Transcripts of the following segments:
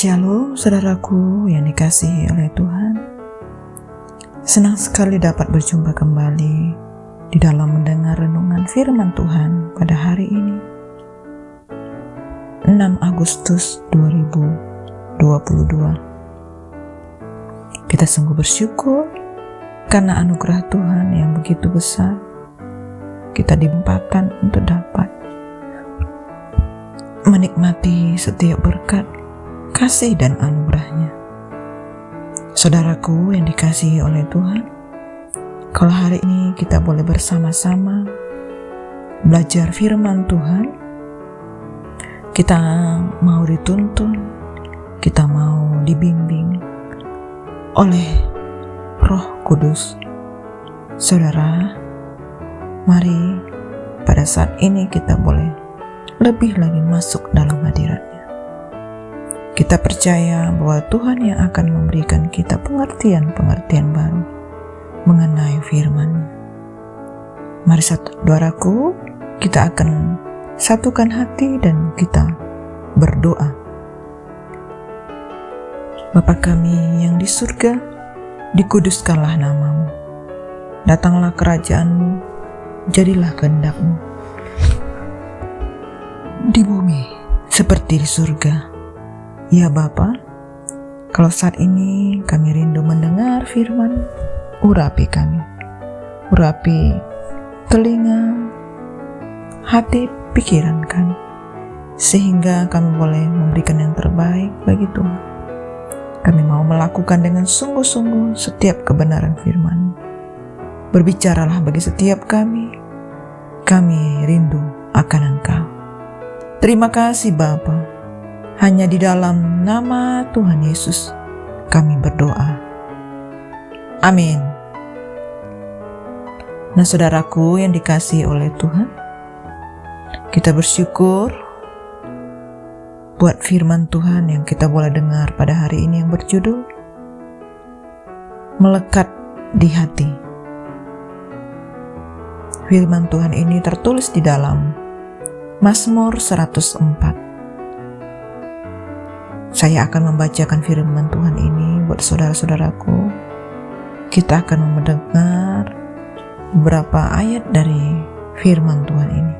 Shalom saudaraku yang dikasihi oleh Tuhan. Senang sekali dapat berjumpa kembali di dalam mendengar renungan firman Tuhan pada hari ini 6 Agustus 2022. Kita sungguh bersyukur karena anugerah Tuhan yang begitu besar. Kita dilimpahkan untuk dapat menikmati setiap berkat, kasih dan anugerahnya. Saudaraku yang dikasihi oleh Tuhan, kalau hari ini kita boleh bersama-sama belajar firman Tuhan, kita mau dituntun, kita mau dibimbing oleh Roh Kudus. Saudara, mari pada saat ini kita boleh lebih lagi masuk dalam hadirat-Nya. Kita percaya bahwa Tuhan yang akan memberikan kita pengertian-pengertian baru mengenai firman-Nya. Mari saudaraku, kita akan satukan hati dan kita berdoa. Bapa kami yang di surga, dikuduskanlah nama-Mu. Datanglah kerajaan-Mu, jadilah kehendak-Mu di bumi seperti di surga. Ya Bapa, kalau saat ini kami rindu mendengar firman, urapi kami, urapi telinga, hati, pikiran kami, sehingga kami boleh memberikan yang terbaik bagi Tuhan. Kami mau melakukan dengan sungguh-sungguh setiap kebenaran firman. Berbicaralah bagi setiap kami rindu akan Engkau. Terima kasih Bapa. Hanya di dalam nama Tuhan Yesus kami berdoa. Amin. Nah saudaraku yang dikasihi oleh Tuhan, kita bersyukur buat firman Tuhan yang kita boleh dengar pada hari ini yang berjudul Melekat di Hati. Firman Tuhan ini tertulis di dalam Mazmur 104. Saya akan membacakan firman Tuhan ini buat saudara-saudaraku. Kita akan mendengar beberapa ayat dari firman Tuhan ini.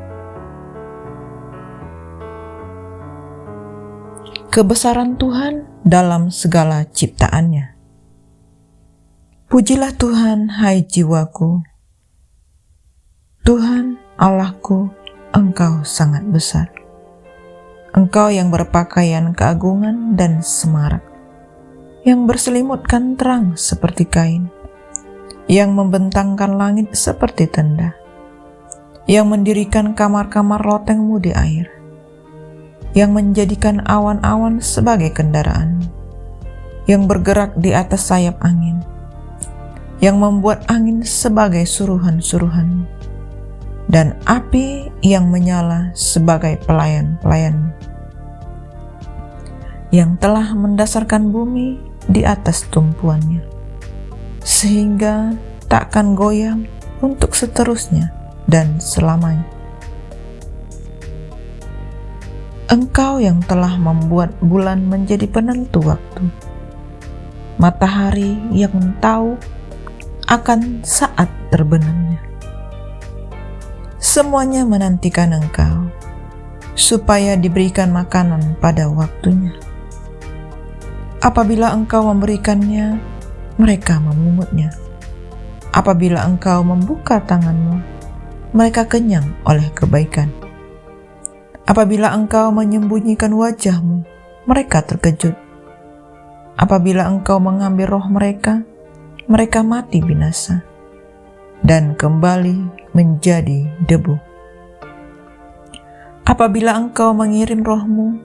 Kebesaran Tuhan dalam segala ciptaannya. Pujilah Tuhan, hai jiwaku. Tuhan Allahku, Engkau sangat besar. Engkau yang berpakaian keagungan dan semarak, yang berselimutkan terang seperti kain, yang membentangkan langit seperti tenda, yang mendirikan kamar-kamar lotengmu di air, yang menjadikan awan-awan sebagai kendaraan, yang bergerak di atas sayap angin, yang membuat angin sebagai suruhan-suruhan, dan api yang menyala sebagai pelayan-pelayan, yang telah mendasarkan bumi di atas tumpuannya, sehingga takkan goyang untuk seterusnya dan selamanya. Engkau yang telah membuat bulan menjadi penentu waktu, matahari yang tahu akan saat terbenamnya. Semuanya menantikan Engkau, supaya diberikan makanan pada waktunya. Apabila Engkau memberikannya, mereka memungutnya. Apabila Engkau membuka tangan-Mu, mereka kenyang oleh kebaikan. Apabila Engkau menyembunyikan wajah-Mu, mereka terkejut. Apabila Engkau mengambil roh mereka, mereka mati binasa dan kembali menjadi debu. Apabila Engkau mengirim roh-Mu,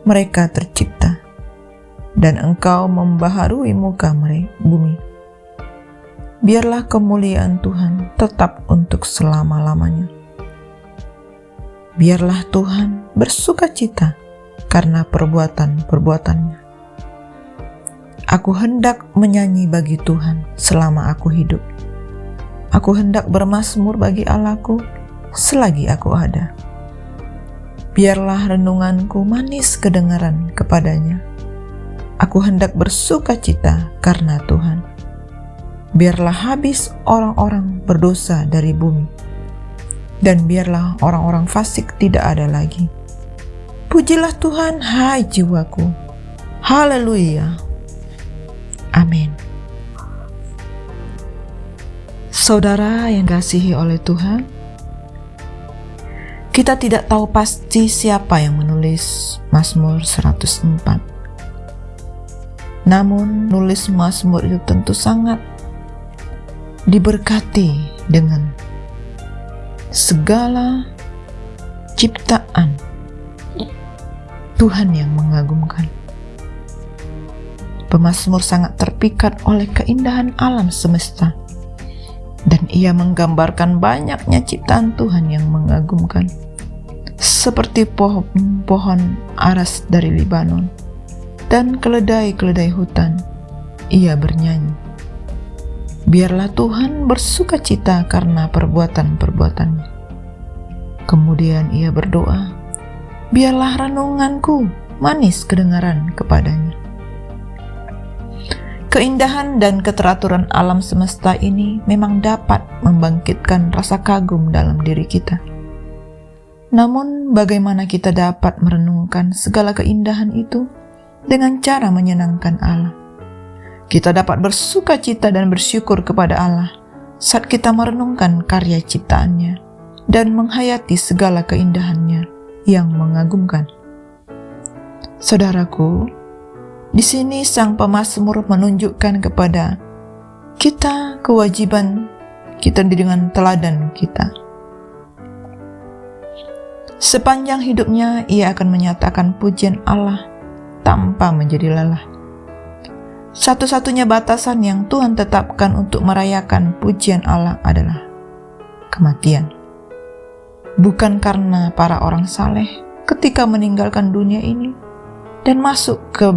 mereka tercipta, dan Engkau membaharui muka bumi. Biarlah kemuliaan Tuhan tetap untuk selama-lamanya. Biarlah Tuhan bersukacita karena perbuatan-perbuatannya. Aku hendak menyanyi bagi Tuhan selama aku hidup. Aku hendak bermazmur bagi Allahku selagi aku ada. Biarlah renunganku manis kedengaran kepadanya, Aku hendak bersuka cita karena Tuhan. Biarlah habis orang-orang berdosa dari bumi, dan biarlah orang-orang fasik tidak ada lagi. Pujilah Tuhan, hai jiwaku. Haleluya. Amin. Saudara yang dikasihi oleh Tuhan, kita tidak tahu pasti siapa yang menulis Mazmur 104. Namun nulis Mazmur itu tentu sangat diberkati dengan segala ciptaan Tuhan yang mengagumkan. Pemazmur sangat terpikat oleh keindahan alam semesta, dan ia menggambarkan banyaknya ciptaan Tuhan yang mengagumkan, seperti pohon-pohon aras dari Libanon dan keledai-keledai hutan. Ia bernyanyi, biarlah Tuhan bersuka cita karena perbuatan-perbuatannya. Kemudian ia berdoa, biarlah renunganku manis kedengaran kepadanya. Keindahan dan keteraturan alam semesta ini memang dapat membangkitkan rasa kagum dalam diri kita. Namun bagaimana kita dapat merenungkan segala keindahan itu dengan cara menyenangkan Allah? Kita dapat bersuka cita dan bersyukur kepada Allah saat kita merenungkan karya ciptaannya dan menghayati segala keindahannya yang mengagumkan. Saudaraku, di sini sang pemazmur menunjukkan kepada kita kewajiban kita dengan teladan kita. Sepanjang hidupnya ia akan menyatakan pujian Allah tanpa menjadi lelah. Satu-satunya batasan yang Tuhan tetapkan untuk merayakan pujian Allah adalah kematian. Bukan karena para orang saleh ketika meninggalkan dunia ini dan masuk ke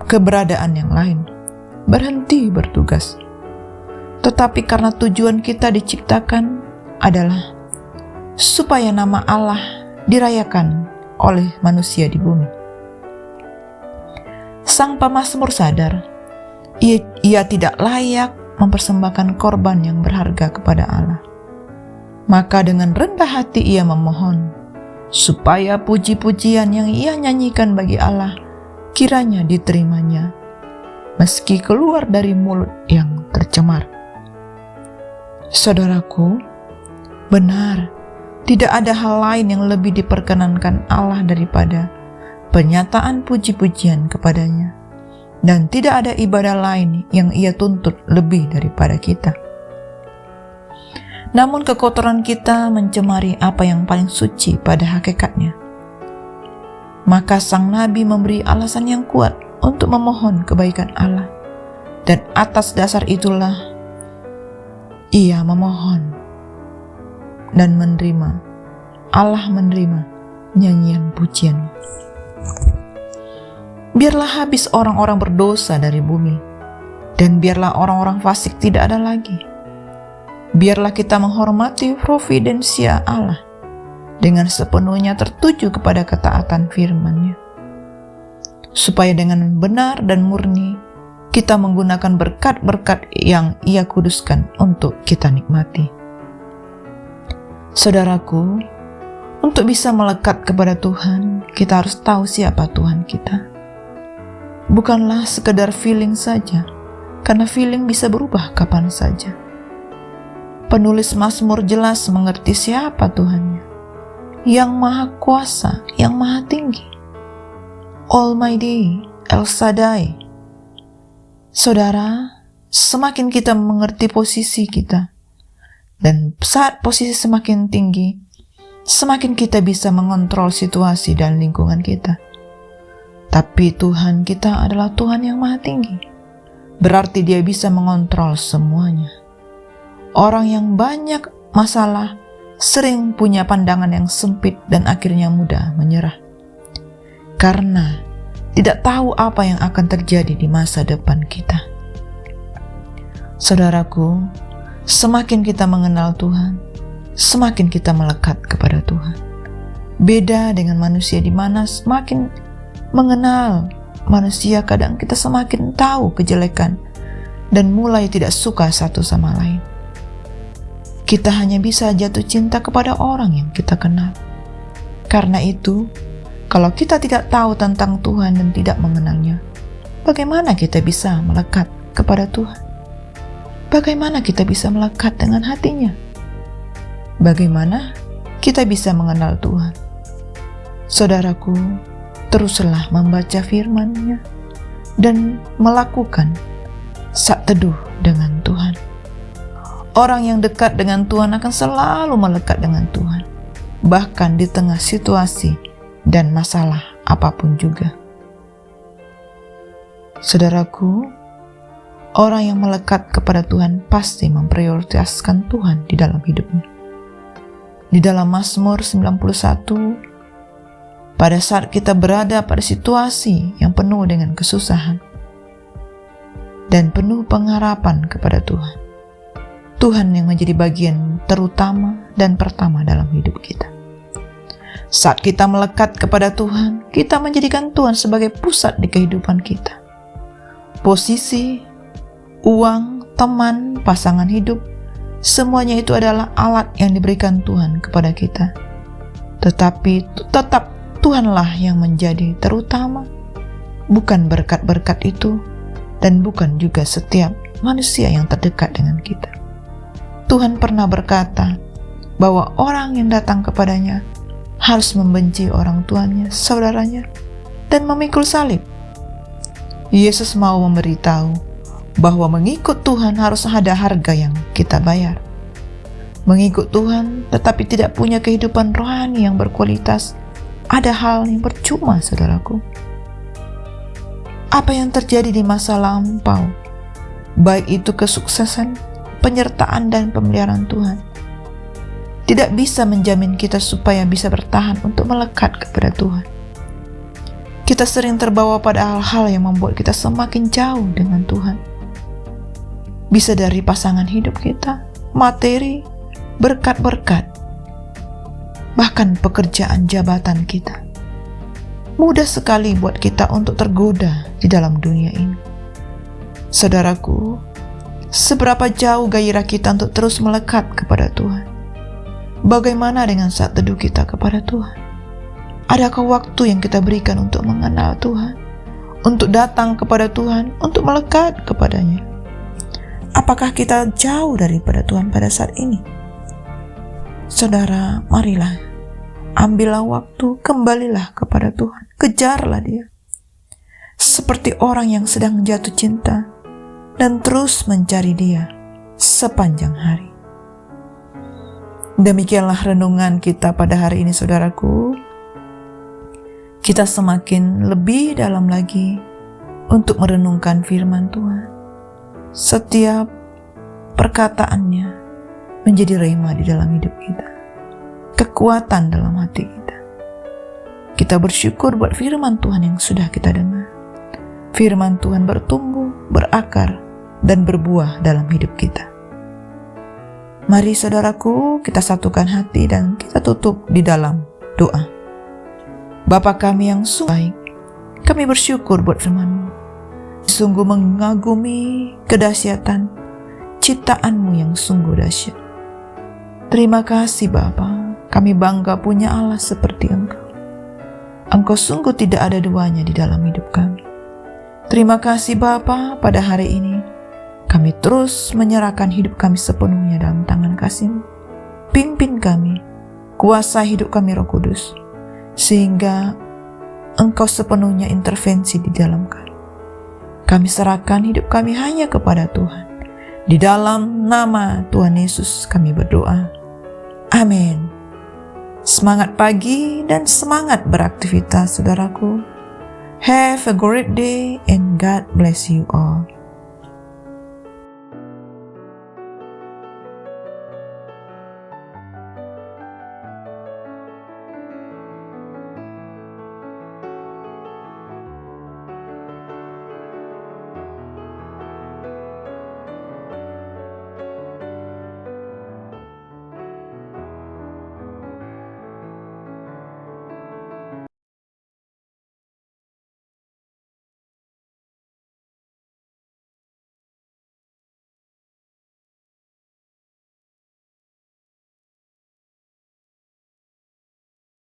keberadaan yang lain, berhenti bertugas, tetapi karena tujuan kita diciptakan adalah supaya nama Allah dirayakan oleh manusia di bumi. Sang pemazmur sadar ia tidak layak mempersembahkan korban yang berharga kepada Allah. Maka dengan rendah hati ia memohon supaya puji-pujian yang ia nyanyikan bagi Allah kiranya diterimanya, meski keluar dari mulut yang tercemar. Saudaraku, benar, tidak ada hal lain yang lebih diperkenankan Allah daripada penyataan puji-pujian kepadanya. Dan tidak ada ibadah lain yang ia tuntut lebih daripada kita. Namun kekotoran kita mencemari apa yang paling suci pada hakikatnya. Maka sang nabi memberi alasan yang kuat untuk memohon kebaikan Allah. Dan atas dasar itulah ia memohon dan menerima, Allah menerima nyanyian pujian. Biarlah habis orang-orang berdosa dari bumi, dan biarlah orang-orang fasik tidak ada lagi. Biarlah kita menghormati providensia Allah dengan sepenuhnya tertuju kepada ketaatan firman-Nya, supaya dengan benar dan murni kita menggunakan berkat-berkat yang Ia kuduskan untuk kita nikmati. Saudaraku, untuk bisa melekat kepada Tuhan, kita harus tahu siapa Tuhan kita. Bukanlah sekedar feeling saja, karena feeling bisa berubah kapan saja. Penulis Mazmur jelas mengerti siapa Tuhannya, yang maha kuasa, yang maha tinggi, Almighty, El Shaddai. Saudara, semakin kita mengerti posisi kita, dan saat posisi semakin tinggi, semakin kita bisa mengontrol situasi dan lingkungan kita. Tapi Tuhan kita adalah Tuhan yang maha tinggi. Berarti Dia bisa mengontrol semuanya. Orang yang banyak masalah sering punya pandangan yang sempit dan akhirnya mudah menyerah. Karena tidak tahu apa yang akan terjadi di masa depan kita. Saudaraku, semakin kita mengenal Tuhan, semakin kita melekat kepada Tuhan. Beda dengan manusia di mana semakin mengenal manusia kadang kita semakin tahu kejelekan dan mulai tidak suka satu sama lain. Kita hanya bisa jatuh cinta kepada orang yang kita kenal. Karena itu, kalau kita tidak tahu tentang Tuhan dan tidak mengenalnya, bagaimana kita bisa melekat kepada Tuhan? Bagaimana kita bisa melekat dengan hatinya? Bagaimana kita bisa mengenal Tuhan? Saudaraku, teruslah membaca firman-Nya dan melakukan saat teduh dengan Tuhan. Orang yang dekat dengan Tuhan akan selalu melekat dengan Tuhan, bahkan di tengah situasi dan masalah apapun juga. Saudaraku, orang yang melekat kepada Tuhan pasti memprioritaskan Tuhan di dalam hidupnya. Di dalam Mazmur 91, pada saat kita berada pada situasi yang penuh dengan kesusahan dan penuh pengharapan kepada Tuhan, Tuhan yang menjadi bagian terutama dan pertama dalam hidup kita. Saat kita melekat kepada Tuhan, kita menjadikan Tuhan sebagai pusat di kehidupan kita. Posisi, uang, teman, pasangan hidup, semuanya itu adalah alat yang diberikan Tuhan kepada kita. Tetapi tetap Tuhanlah yang menjadi terutama, bukan berkat-berkat itu, dan bukan juga setiap manusia yang terdekat dengan kita. Tuhan pernah berkata bahwa orang yang datang kepadanya harus membenci orang tuanya, saudaranya, dan memikul salib. Yesus mau memberitahu bahwa mengikut Tuhan harus ada harga yang kita bayar. Mengikut Tuhan tetapi tidak punya kehidupan rohani yang berkualitas, ada hal yang percuma, saudaraku. Apa yang terjadi di masa lampau, baik itu kesuksesan, penyertaan dan pemeliharaan Tuhan, tidak bisa menjamin kita supaya bisa bertahan untuk melekat kepada Tuhan. Kita sering terbawa pada hal-hal yang membuat kita semakin jauh dengan Tuhan. Bisa dari pasangan hidup kita, materi, berkat-berkat, bahkan pekerjaan jabatan kita. Mudah sekali buat kita untuk tergoda di dalam dunia ini. Saudaraku, seberapa jauh gairah kita untuk terus melekat kepada Tuhan? Bagaimana dengan saat teduh kita kepada Tuhan? Adakah waktu yang kita berikan untuk mengenal Tuhan? Untuk datang kepada Tuhan? Untuk melekat kepadanya? Apakah kita jauh daripada Tuhan pada saat ini? Saudara, marilah, ambillah waktu, kembalilah kepada Tuhan. Kejarlah Dia. Seperti orang yang sedang jatuh cinta dan terus mencari Dia sepanjang hari. Demikianlah renungan kita pada hari ini, saudaraku. Kita semakin lebih dalam lagi untuk merenungkan firman Tuhan. Setiap perkataannya menjadi rema di dalam hidup kita, kekuatan dalam hati kita. Kita bersyukur buat firman Tuhan yang sudah kita dengar. Firman Tuhan bertumbuh, berakar, dan berbuah dalam hidup kita. Mari saudaraku, kita satukan hati dan kita tutup di dalam doa. Bapa kami yang sungguh baik, kami bersyukur buat firman-Mu. Sungguh mengagumi kedahsyatan ciptaan-Mu yang sungguh dahsyat. Terima kasih Bapa, kami bangga punya Allah seperti Engkau. Engkau sungguh tidak ada duanya di dalam hidup kami. Terima kasih Bapa, pada hari ini kami terus menyerahkan hidup kami sepenuhnya dalam tangan kasih-Mu. Pimpin kami, kuasai hidup kami Roh Kudus, sehingga Engkau sepenuhnya intervensi di dalam kami. Kami serahkan hidup kami hanya kepada Tuhan. Di dalam nama Tuhan Yesus kami berdoa. Amin. Semangat pagi dan semangat beraktivitas, saudaraku. Have a great day and God bless you all.